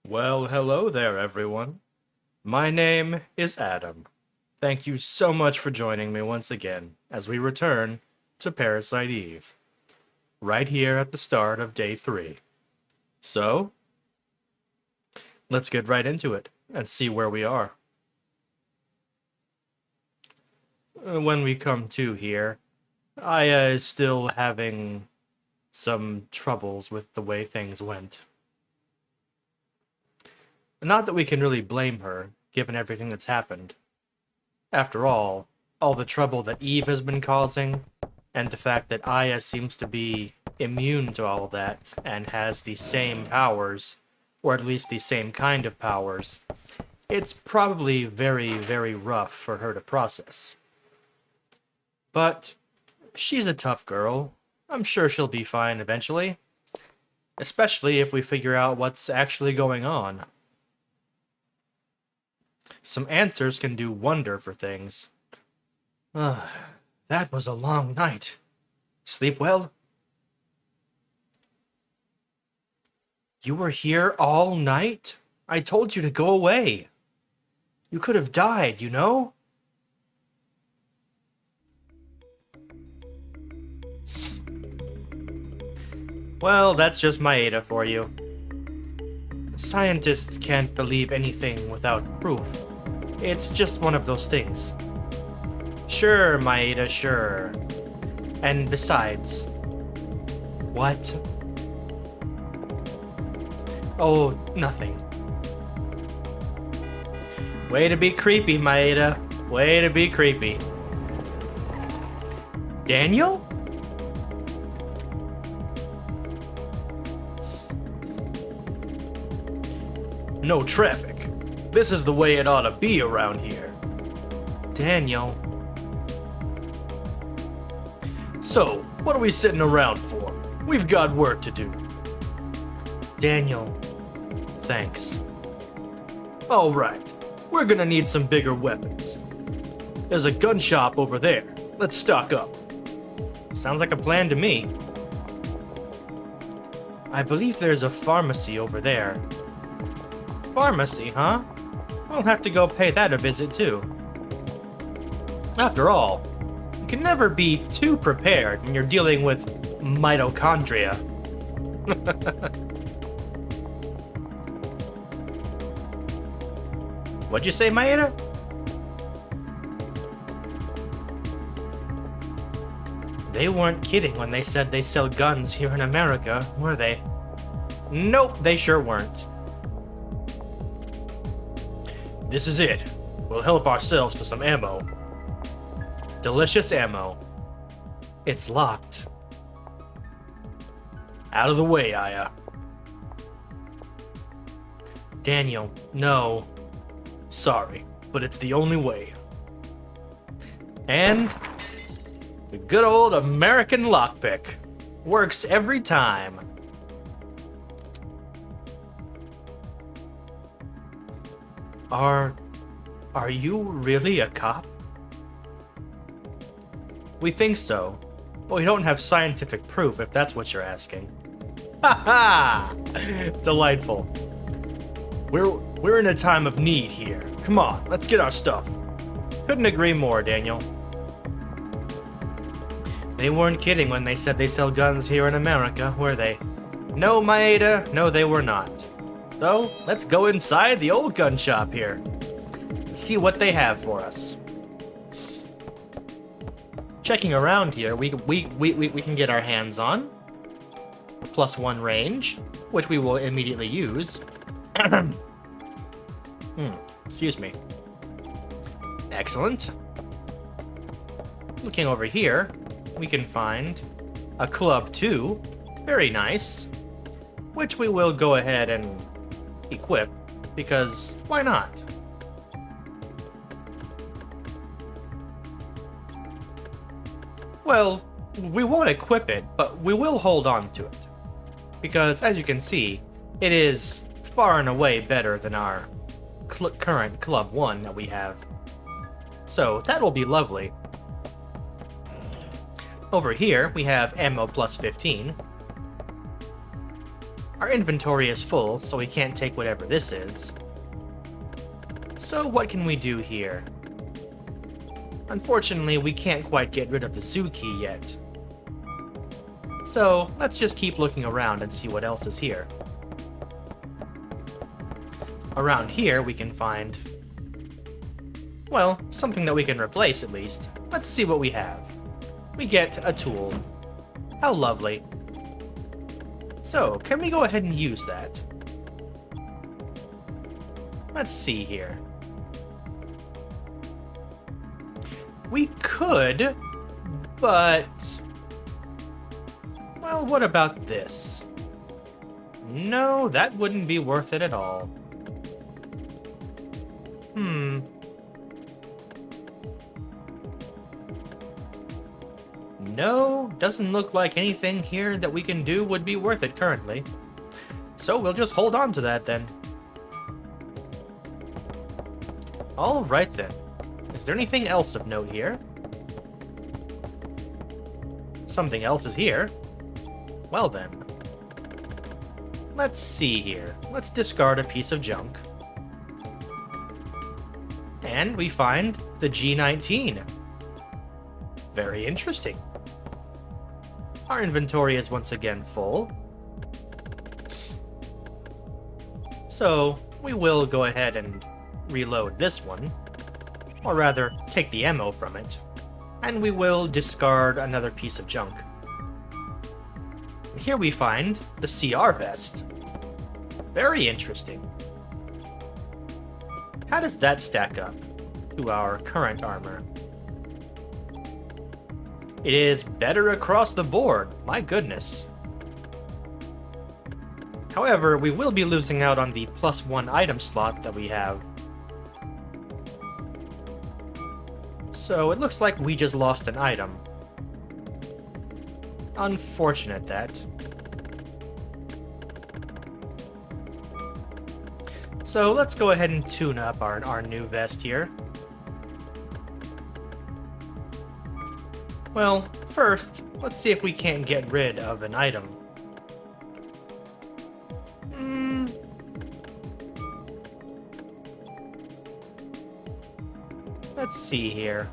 Well, hello there, everyone. My name is Adam. Thank you so much for joining me once again as we return to Parasite Eve, right here at the start of day 3. So, let's get right into it and see where we are. When we come to here, Aya is still having some troubles with the way things went. Not that we can really blame her, given everything that's happened. After all the trouble that Eve has been causing, and the fact that Aya seems to be immune to all that and has the same powers, or at least the same kind of powers, it's probably very, very rough for her to process. But she's a tough girl. I'm sure she'll be fine eventually, especially if we figure out what's actually going on. Some answers can do wonder for things. That was a long night. Sleep well? You were here all night? I told you to go away. You could have died, you know? Well, that's just Maeda for you. Scientists can't believe anything without proof. It's just one of those things. Sure, Maeda, sure. And besides... What? Oh, nothing. Way to be creepy, Maeda. Way to be creepy. Daniel? No traffic. This is the way it ought to be around here. Daniel. So, what are we sitting around for? We've got work to do. Daniel. Thanks. All right. We're gonna need some bigger weapons. There's a gun shop over there. Let's stock up. Sounds like a plan to me. I believe there's a pharmacy over there. Pharmacy, huh? We'll have to go pay that a visit too. After all, you can never be too prepared when you're dealing with mitochondria. What'd you say, Maeda? They weren't kidding when they said they sell guns here in America, were they? Nope, they sure weren't. This is it. We'll help ourselves to some ammo. Delicious ammo. It's locked. Out of the way, Aya. Daniel, no. Sorry, but it's the only way. And the good old American lockpick. Works every time. Are you really a cop? We think so, but we don't have scientific proof if that's what you're asking. Ha ha! Delightful. We're in a time of need here. Come on, let's get our stuff. Couldn't agree more, Daniel. They weren't kidding when they said they sell guns here in America, were they? No, Maeda, no they were not. So, let's go inside the old gun shop here. See what they have for us. Checking around here, we can get our hands on +1 range, which we will immediately use. Excuse me. Excellent. Looking over here, we can find a Club 2, very nice, which we will go ahead and equip, because why not? Well, we won't equip it, but we will hold on to it. Because, as you can see, it is far and away better than our current Club 1 that we have. So, that will be lovely. Over here, we have ammo +15. Our inventory is full, so we can't take whatever this is. So what can we do here? Unfortunately, we can't quite get rid of the zoo key yet. So let's just keep looking around and see what else is here. Around here we can find, well, something that we can replace at least. Let's see what we have. We get a tool. How lovely. So, can we go ahead and use that? Let's see here. We could, but... well, what about this? No, that wouldn't be worth it at all. No, doesn't look like anything here that we can do would be worth it currently. So we'll just hold on to that then. Alright then. Is there anything else of note here? Something else is here. Well then. Let's see here. Let's discard a piece of junk. And we find the G19. Very interesting. Our inventory is once again full. So we will go ahead and reload this one. Or rather, take the ammo from it. And we will discard another piece of junk. Here we find the CR vest. Very interesting. How does that stack up to our current armor? It is better across the board, my goodness. However, we will be losing out on the +1 item slot that we have. So it looks like we just lost an item. Unfortunate that. So let's go ahead and tune up our new vest here. Well, first, let's see if we can't get rid of an item. Let's see here.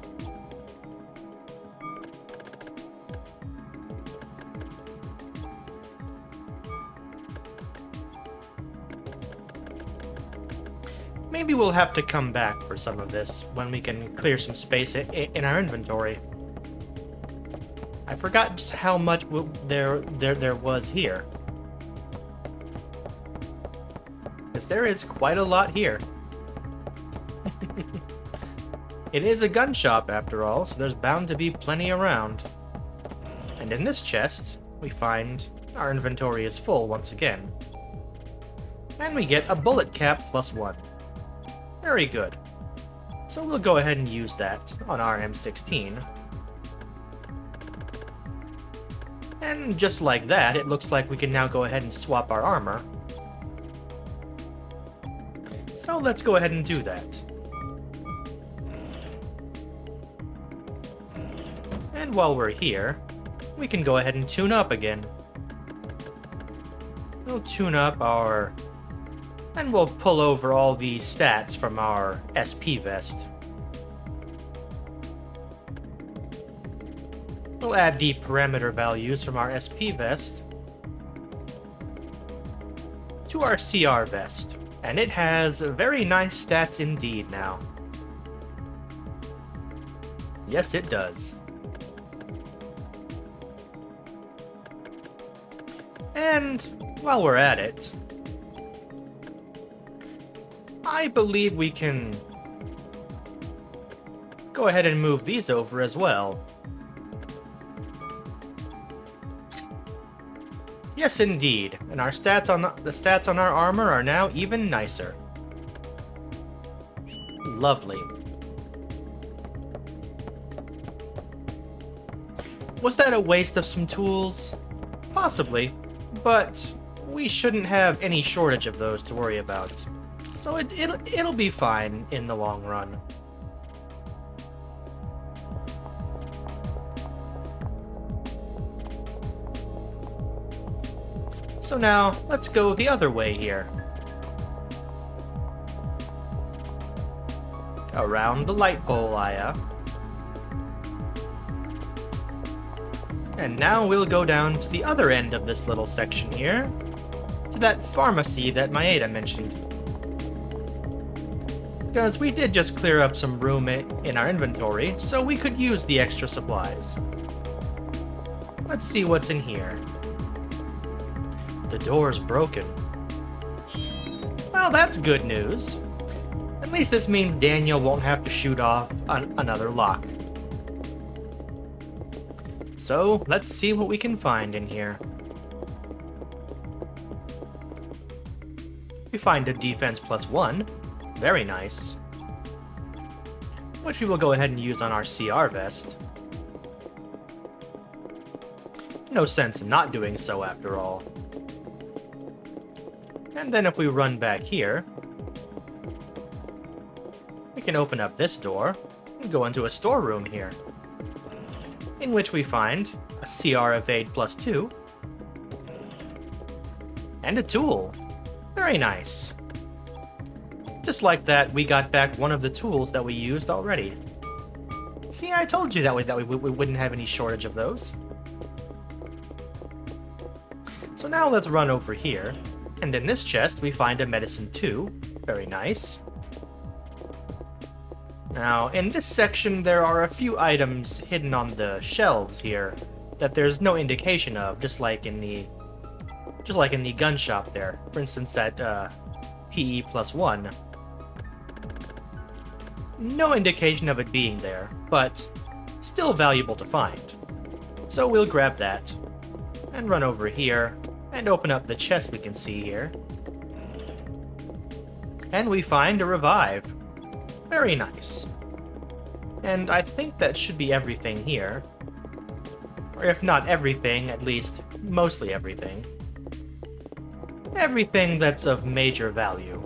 Maybe we'll have to come back for some of this when we can clear some space in our inventory. I forgot just how much there was here. Because there is quite a lot here. It is a gun shop after all, so there's bound to be plenty around. And in this chest, we find our inventory is full once again. And we get a bullet cap +1. Very good. So we'll go ahead and use that on our M16. And just like that, it looks like we can now go ahead and swap our armor. So let's go ahead and do that. And while we're here, we can go ahead and tune up again. We'll tune up our... and we'll pull over all the stats from our SP vest. We'll add the parameter values from our SP vest to our CR vest, and it has very nice stats indeed now. Yes, it does. And while we're at it, I believe we can go ahead and move these over as well. Yes, indeed, and our stats on the stats on our armor are now even nicer. Lovely. Was that a waste of some tools? Possibly, but we shouldn't have any shortage of those to worry about. So it'll be fine in the long run. So now, let's go the other way here. Around the light pole, Aya. And now we'll go down to the other end of this little section here, to that pharmacy that Maeda mentioned. Because we did just clear up some room in our inventory, so we could use the extra supplies. Let's see what's in here. The door's broken. Well, that's good news. At least this means Daniel won't have to shoot off another lock. So, let's see what we can find in here. We find a defense +1. Very nice. Which we will go ahead and use on our CR vest. No sense in not doing so after all. And then if we run back here, we can open up this door and go into a storeroom here, in which we find a CR Evade +2 and a tool. Very nice. Just like that, we got back one of the tools that we used already. See, I told you that we wouldn't have any shortage of those. So now let's run over here, and in this chest we find a medicine 2. Very nice. Now, in this section there are a few items hidden on the shelves here that there's no indication of, just like in the gun shop there. For instance, that PE +1. No indication of it being there, but still valuable to find. So we'll grab that, and run over here, and open up the chest we can see here. And we find a revive. Very nice. And I think that should be everything here. Or if not everything, at least mostly everything. Everything that's of major value.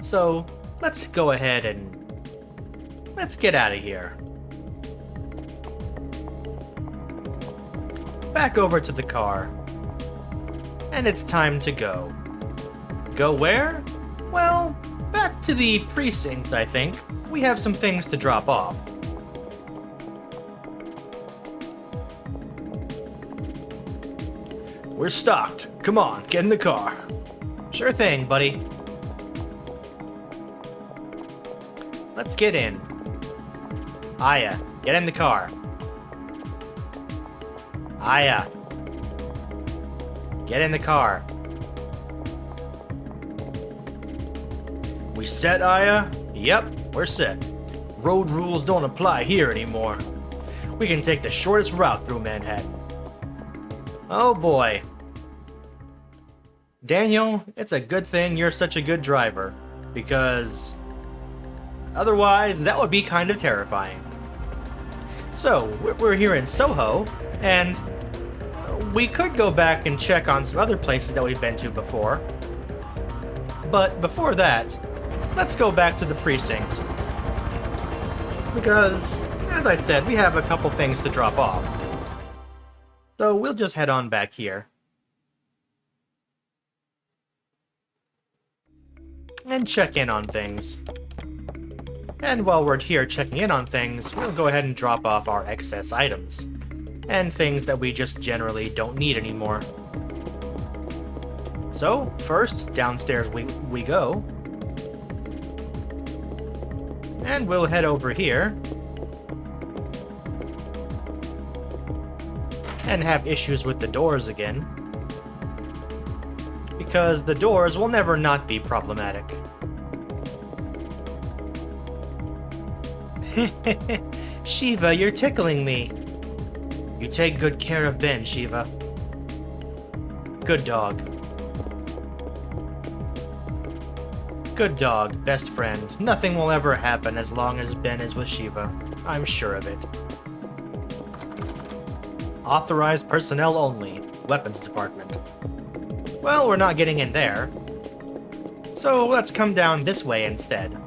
So, let's go ahead and let's get out of here. Back over to the car. And it's time to go. Go where? Well, back to the precinct, I think. We have some things to drop off. We're stocked. Come on, get in the car. Sure thing, buddy. Let's get in. Aya, get in the car. Aya. Get in the car. We set, Aya? Yep, we're set. Road rules don't apply here anymore. We can take the shortest route through Manhattan. Oh boy. Daniel, it's a good thing you're such a good driver, because otherwise that would be kind of terrifying. So, we're here in Soho, and we could go back and check on some other places that we've been to before. But before that, let's go back to the precinct. Because, as I said, we have a couple things to drop off. So we'll just head on back here. And check in on things. And while we're here checking in on things, we'll go ahead and drop off our excess items. And things that we just generally don't need anymore. So, first, downstairs we go. And we'll head over here. And have issues with the doors again. Because the doors will never not be problematic. Shiva, you're tickling me. You take good care of Ben, Shiva. Good dog. Good dog, best friend. Nothing will ever happen as long as Ben is with Shiva. I'm sure of it. Authorized personnel only. Weapons department. Well, we're not getting in there. So let's come down this way instead.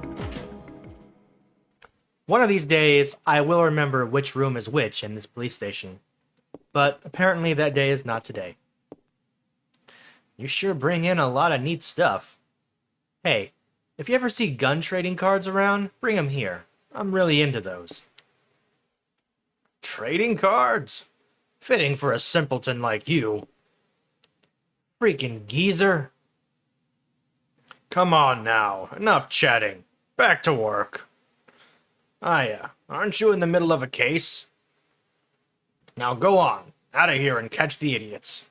One of these days, I will remember which room is which in this police station. But apparently that day is not today. You sure bring in a lot of neat stuff. Hey, if you ever see gun trading cards around, bring them here. I'm really into those. Trading cards? Fitting for a simpleton like you. Freaking geezer. Come on now, enough chatting. Back to work. Aren't you in the middle of a case? Now go on, out of here and catch the idiots.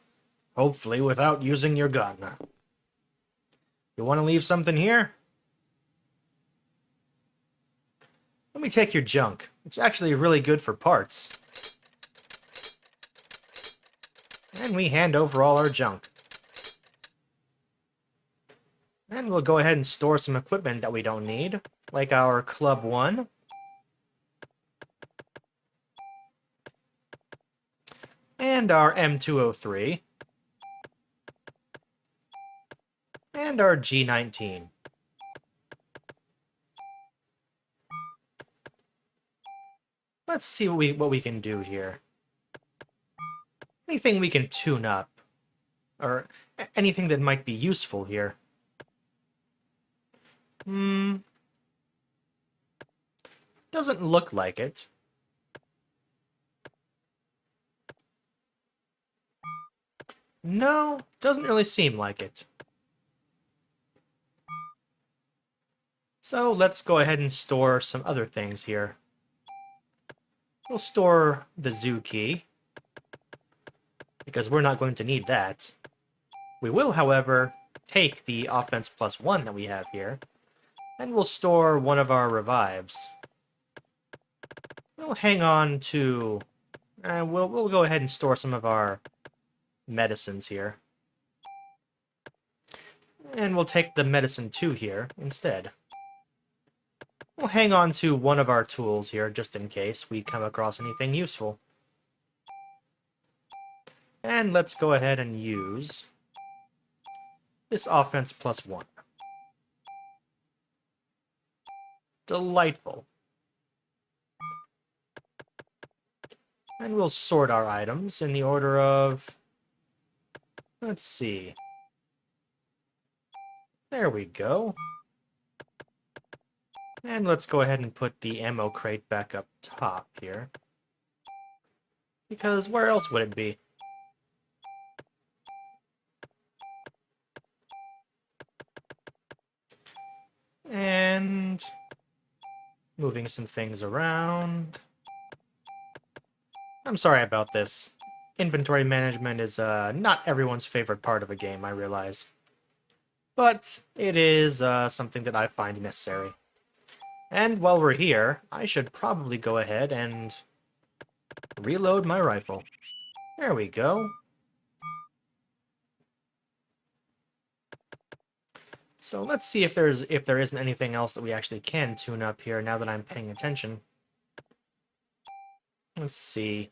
Hopefully without using your gun. You want to leave something here? Let me take your junk. It's actually really good for parts. And we hand over all our junk. And we'll go ahead and store some equipment that we don't need, like our Club 1. And our M203. And our G19. Let's see what we can do here. Anything we can tune up. Or anything that might be useful here. Doesn't look like it. No, doesn't really seem like it. So let's go ahead and store some other things here. We'll store the zoo key, because we're not going to need that. We will, however, take the offense +1 that we have here, and we'll store one of our revives. We'll hang on to... we'll go ahead and store some of our medicines here. And we'll take the medicine 2 here instead. We'll hang on to one of our tools here, just in case we come across anything useful. And let's go ahead and use this offense +1. Delightful. And we'll sort our items in the order of... Let's see. There we go. And let's go ahead and put the ammo crate back up top here. Because where else would it be? And moving some things around. I'm sorry about this. Inventory management is not everyone's favorite part of a game, I realize. But it is something that I find necessary. And while we're here, I should probably go ahead and reload my rifle. There we go. So let's see if there isn't anything else that we actually can tune up here now that I'm paying attention. Let's see.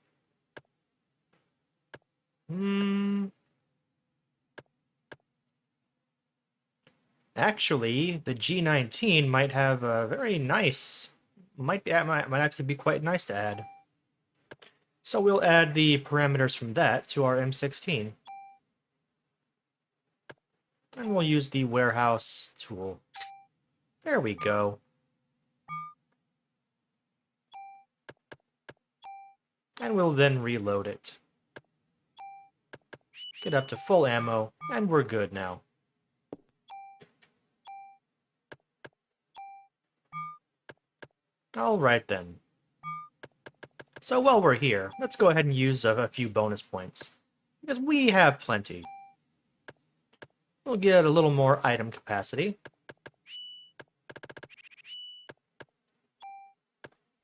Actually, the G19 might have a very nice... might actually be quite nice to add. So we'll add the parameters from that to our M16. And we'll use the warehouse tool. There we go. And we'll then reload it. Get up to full ammo, and we're good now. Alright then. So while we're here, let's go ahead and use a few bonus points. Because we have plenty. We'll get a little more item capacity.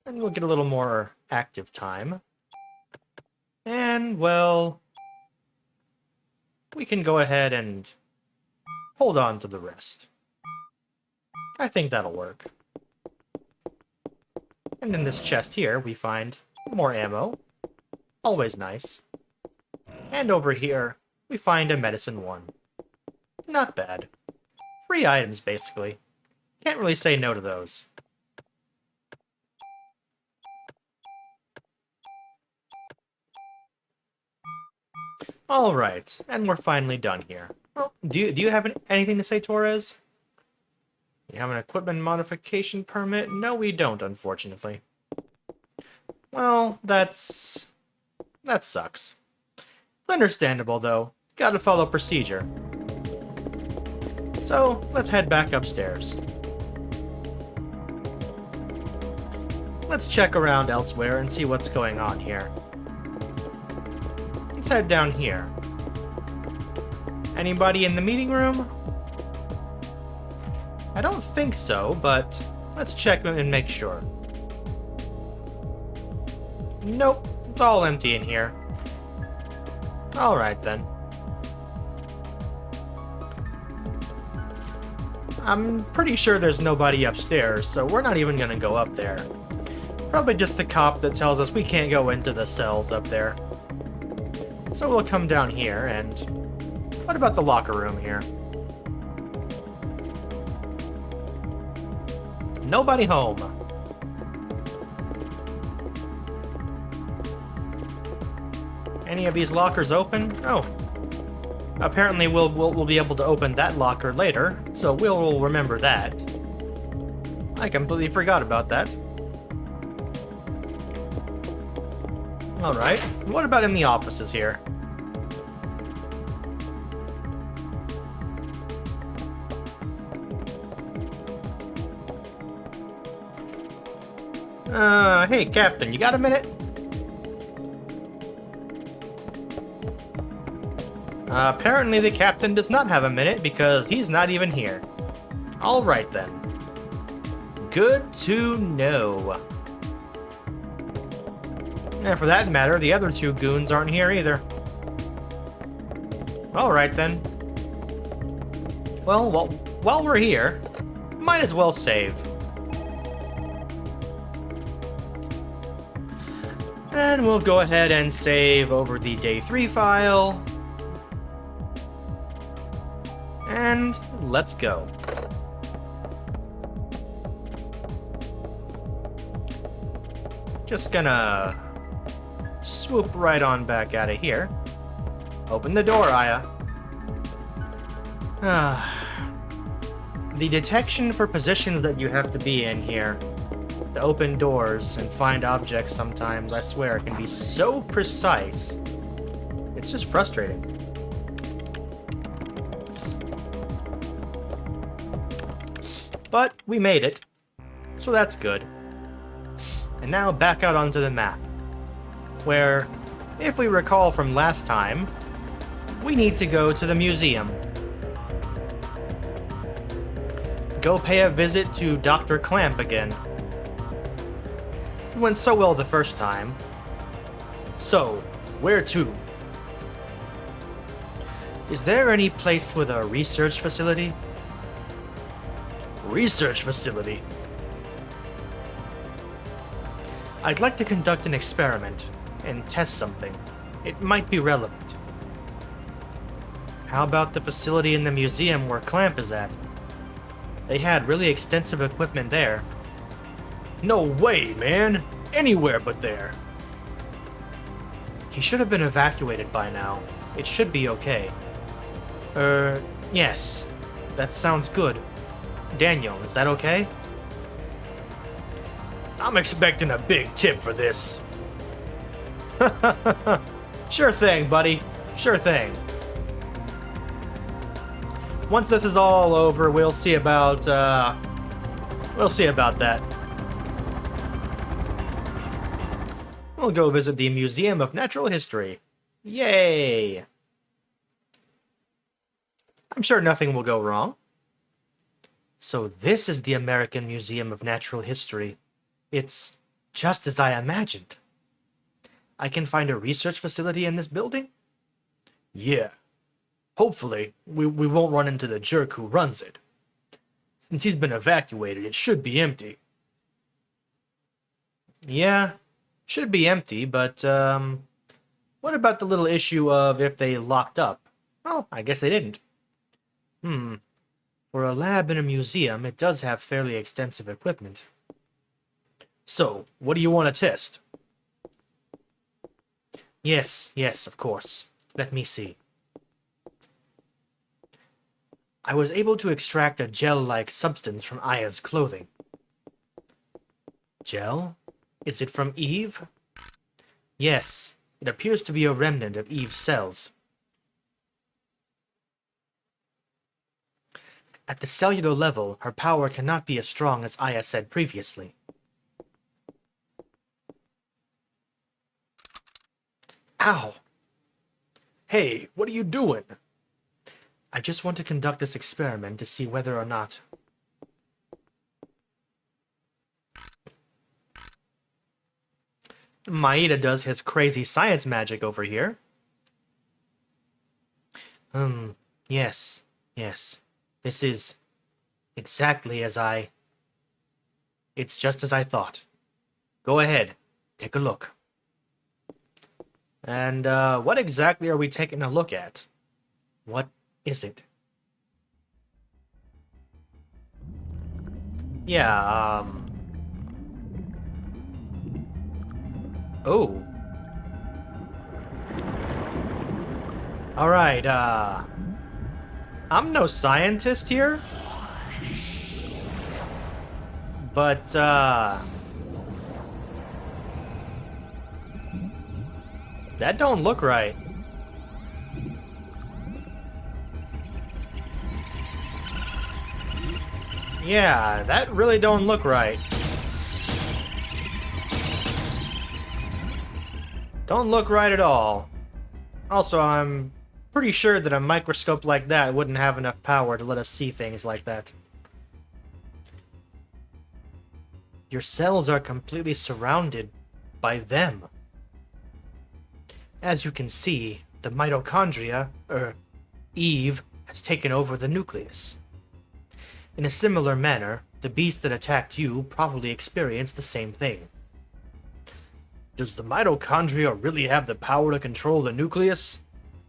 And we'll get a little more active time. And, well... we can go ahead and hold on to the rest. I think that'll work. And in this chest here, we find more ammo. Always nice. And over here, we find a medicine 1. Not bad. Free items, basically. Can't really say no to those. Alright, and we're finally done here. Well, do you have anything to say, Torres? You have an equipment modification permit? No, we don't, unfortunately. Well, that sucks. It's understandable, though. Gotta follow procedure. So, let's head back upstairs. Let's check around elsewhere and see what's going on here. Let's head down here. Anybody in the meeting room? I don't think so, but let's check and make sure. Nope, it's all empty in here. Alright then. I'm pretty sure there's nobody upstairs, so we're not even gonna go up there. Probably just the cop that tells us we can't go into the cells up there. So we'll come down here, and what about the locker room here? Nobody home. Any of these lockers open? Oh. Apparently we'll be able to open that locker later, so we'll remember that. I completely forgot about that. Alright, what about in the offices here? Hey, Captain, you got a minute? Apparently the Captain does not have a minute because he's not even here. Alright then. Good to know. And for that matter, the other two goons aren't here either. Alright then. Well, while we're here, might as well save. And we'll go ahead and save over the Day 3 file. And let's go. Just gonna swoop right on back out of here. Open the door, Aya. The detection for positions that you have to be in here. To open doors and find objects sometimes, I swear, can be so precise. It's just frustrating. But we made it, so that's good. And now back out onto the map, where, if we recall from last time, we need to go to the museum. Go pay a visit to Dr. Klamp again. It went so well the first time. So, where to? Is there any place with a research facility? Research facility? I'd like to conduct an experiment and test something. It might be relevant. How about the facility in the museum where Klamp is at? They had really extensive equipment there. No way, man! Anywhere but there! He should have been evacuated by now. It should be okay. Yes. That sounds good. Daniel, is that okay? I'm expecting a big tip for this. Sure thing, buddy. Sure thing. Once this is all over, we'll see about that. We'll go visit the Museum of Natural History. Yay! I'm sure nothing will go wrong. So this is the American Museum of Natural History. It's just as I imagined. I can find a research facility in this building? Yeah. Hopefully, we won't run into the jerk who runs it. Since he's been evacuated, it should be empty. Yeah, should be empty, but, what about the little issue of if they locked up? Well, I guess they didn't. For a lab in a museum, it does have fairly extensive equipment. So, what do you want to test? Yes, of course. Let me see. I was able to extract a gel-like substance from Aya's clothing. Gel? Is it from Eve? Yes, it appears to be a remnant of Eve's cells. At the cellular level, her power cannot be as strong as Aya said previously. Ow! Hey, what are you doing? I just want to conduct this experiment to see whether or not... Maeda does his crazy science magic over here. Yes. This is exactly as I... It's just as I thought. Go ahead, take a look. And, what exactly are we taking a look at? What is it? Yeah, Oh. Alright, I'm no scientist here. But, that don't look right. Yeah, that really don't look right. Don't look right at all. Also, I'm pretty sure that a microscope like that wouldn't have enough power to let us see things like that. Your cells are completely surrounded by them. As you can see, the mitochondria, Eve, has taken over the nucleus. In a similar manner, the beast that attacked you probably experienced the same thing. Does the mitochondria really have the power to control the nucleus?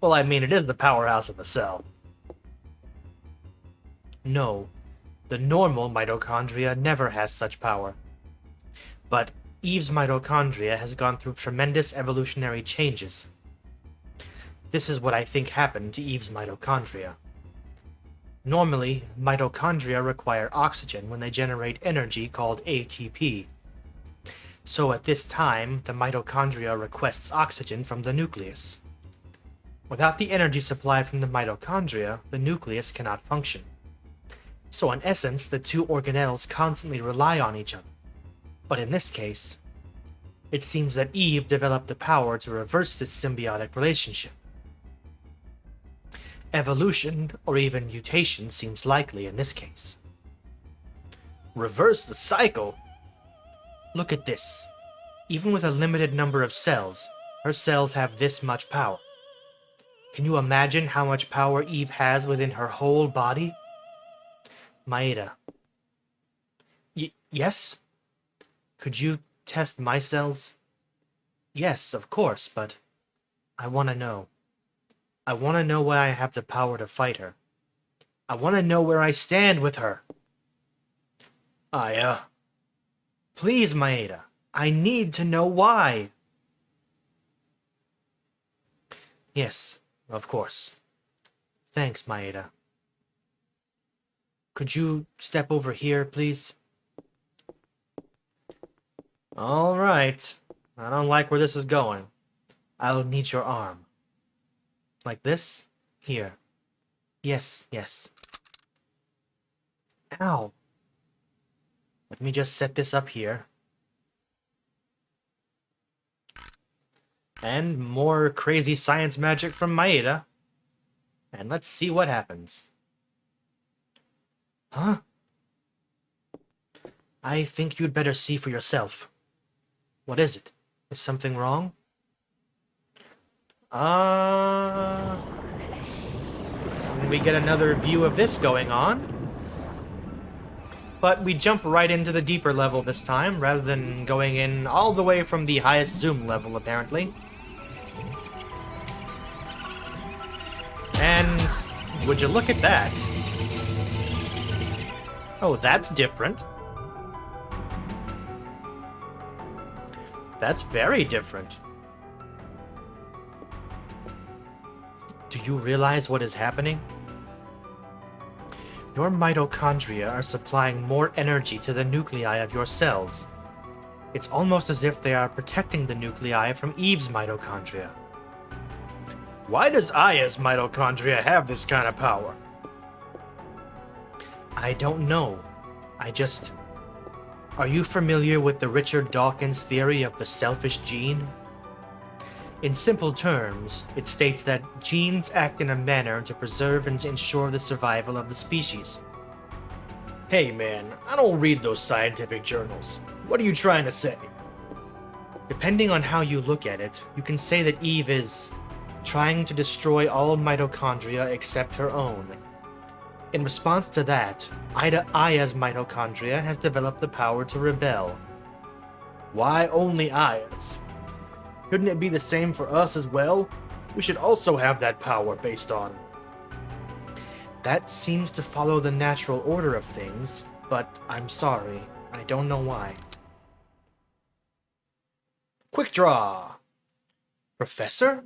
Well, I mean, it is the powerhouse of the cell. No, the normal mitochondria never has such power. But Eve's mitochondria has gone through tremendous evolutionary changes. This is what I think happened to Eve's mitochondria. Normally, mitochondria require oxygen when they generate energy called ATP. So at this time, the mitochondria requests oxygen from the nucleus. Without the energy supply from the mitochondria, the nucleus cannot function. So in essence, the two organelles constantly rely on each other. But in this case, it seems that Eve developed the power to reverse this symbiotic relationship. Evolution, or even mutation, seems likely in this case. Reverse the cycle? Look at this. Even with a limited number of cells, her cells have this much power. Can you imagine how much power Eve has within her whole body? Maeda. Yes? Could you test my cells? Yes, of course, but I want to know. I want to know why I have the power to fight her. I want to know where I stand with her. Please, Maeda. I need to know why. Yes, of course. Thanks, Maeda. Could you step over here, please? All right. I don't like where this is going. I'll need your arm. Like this? Here. Yes. Ow. Let me just set this up here. And more crazy science magic from Maeda. And let's see what happens. Huh? I think you'd better see for yourself. What is it? Is something wrong? We get another view of this going on. But we jump right into the deeper level this time, rather than going in all the way from the highest zoom level, apparently. And would you look at that? Oh, that's different. That's very different. Do you realize what is happening? Your mitochondria are supplying more energy to the nuclei of your cells. It's almost as if they are protecting the nuclei from Eve's mitochondria. Why does Aya's mitochondria have this kind of power? I don't know. Are you familiar with the Richard Dawkins theory of the selfish gene? In simple terms, it states that genes act in a manner to preserve and ensure the survival of the species. Hey man, I don't read those scientific journals. What are you trying to say? Depending on how you look at it, you can say that Eve is trying to destroy all mitochondria except her own. In response to that, Aya's mitochondria has developed the power to rebel. Why only Aya's? Couldn't it be the same for us as well? We should also have that power based on. That seems to follow the natural order of things, but I'm sorry, I don't know why. Quick draw. Professor?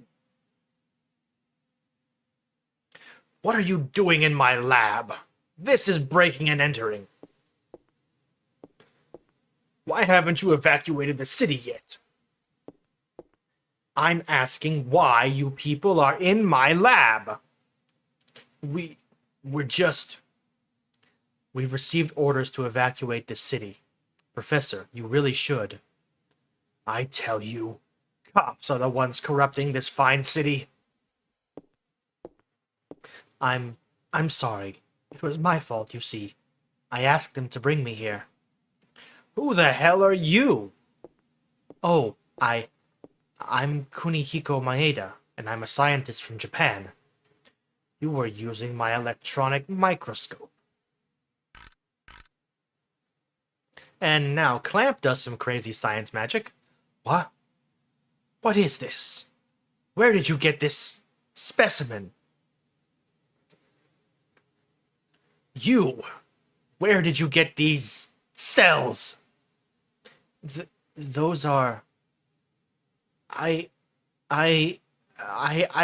What are you doing in my lab? This is breaking and entering. Why haven't you evacuated the city yet? I'm asking why you people are in my lab. We've received orders to evacuate the city. Professor, you really should. I tell you, cops are the ones corrupting this fine city. I'm sorry. It was my fault, you see. I asked them to bring me here. Who the hell are you? Oh, I'm Kunihiko Maeda, and I'm a scientist from Japan. You were using my electronic microscope. And now Klamp does some crazy science magic. What? What is this? Where did you get this specimen? Where did you get these cells? Those are... I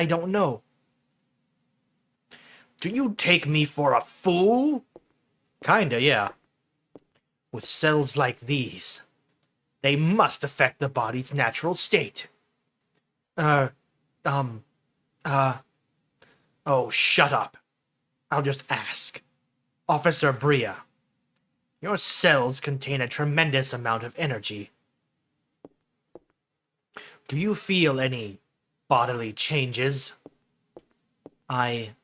don't know. Do you take me for a fool? Kinda, yeah. With cells like these, they must affect the body's natural state. Oh, shut up. I'll just ask. Officer Bria, your cells contain a tremendous amount of energy. Do you feel any bodily changes? You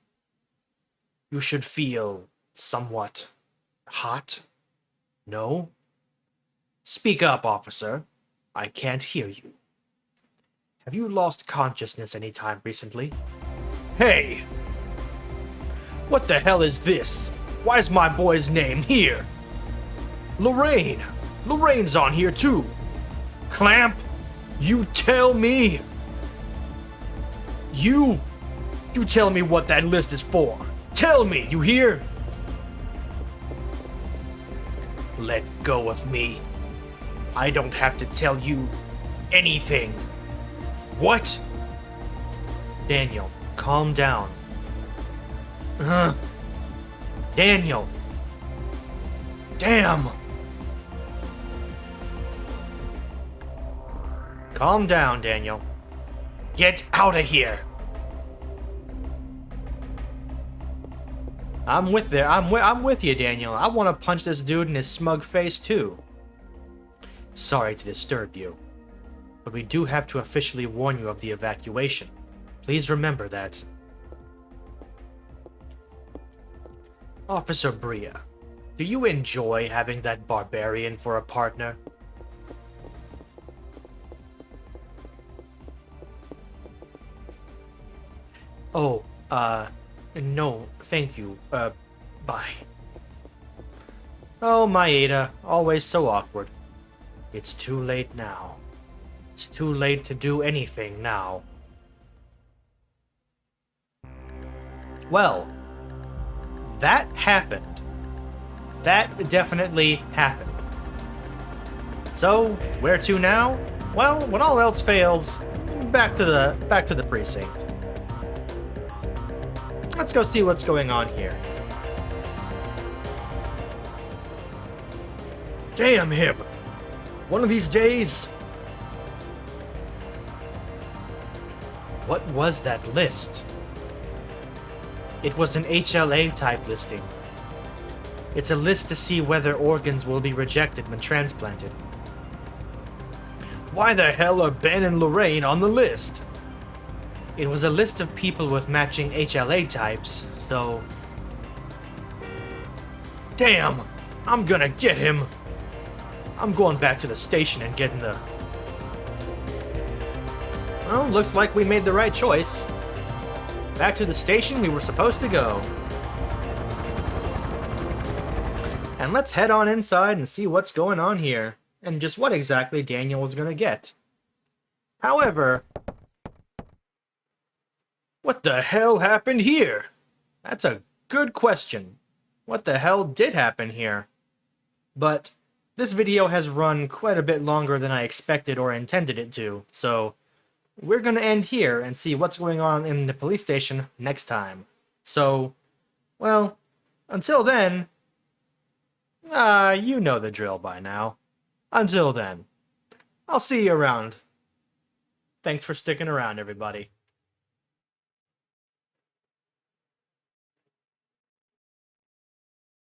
should feel somewhat hot? No? Speak up, officer. I can't hear you. Have you lost consciousness any time recently? Hey! What the hell is this? Why is my boy's name here? Lorraine! Lorraine's on here too! Klamp! You tell me! You tell me what that list is for! Tell me, you hear? Let go of me. I don't have to tell you anything. What? Daniel, calm down. Daniel! Damn! Calm down, Daniel. Get out of here! I'm with you, Daniel. I want to punch this dude in his smug face, too. Sorry to disturb you, but we do have to officially warn you of the evacuation. Please remember that. Officer Bria, do you enjoy having that barbarian for a partner? Oh, no, thank you. Bye. Oh, Maeda, always so awkward. It's too late now. It's too late to do anything now. Well, that happened. That definitely happened. So, where to now? Well, when all else fails, back to the precinct. Let's go see what's going on here. Damn him! One of these days... What was that list? It was an HLA type listing. It's a list to see whether organs will be rejected when transplanted. Why the hell are Ben and Lorraine on the list? It was a list of people with matching HLA types, so... Damn! I'm gonna get him! I'm going back to the station and getting the... Well, looks like we made the right choice. Back to the station we were supposed to go. And let's head on inside and see what's going on here, and just what exactly Daniel was gonna get. However... What the hell happened here? That's a good question. What the hell did happen here? But this video has run quite a bit longer than I expected or intended it to, so we're gonna end here and see what's going on in the police station next time. So, well, until then, you know the drill by now. Until then, I'll see you around. Thanks for sticking around, everybody.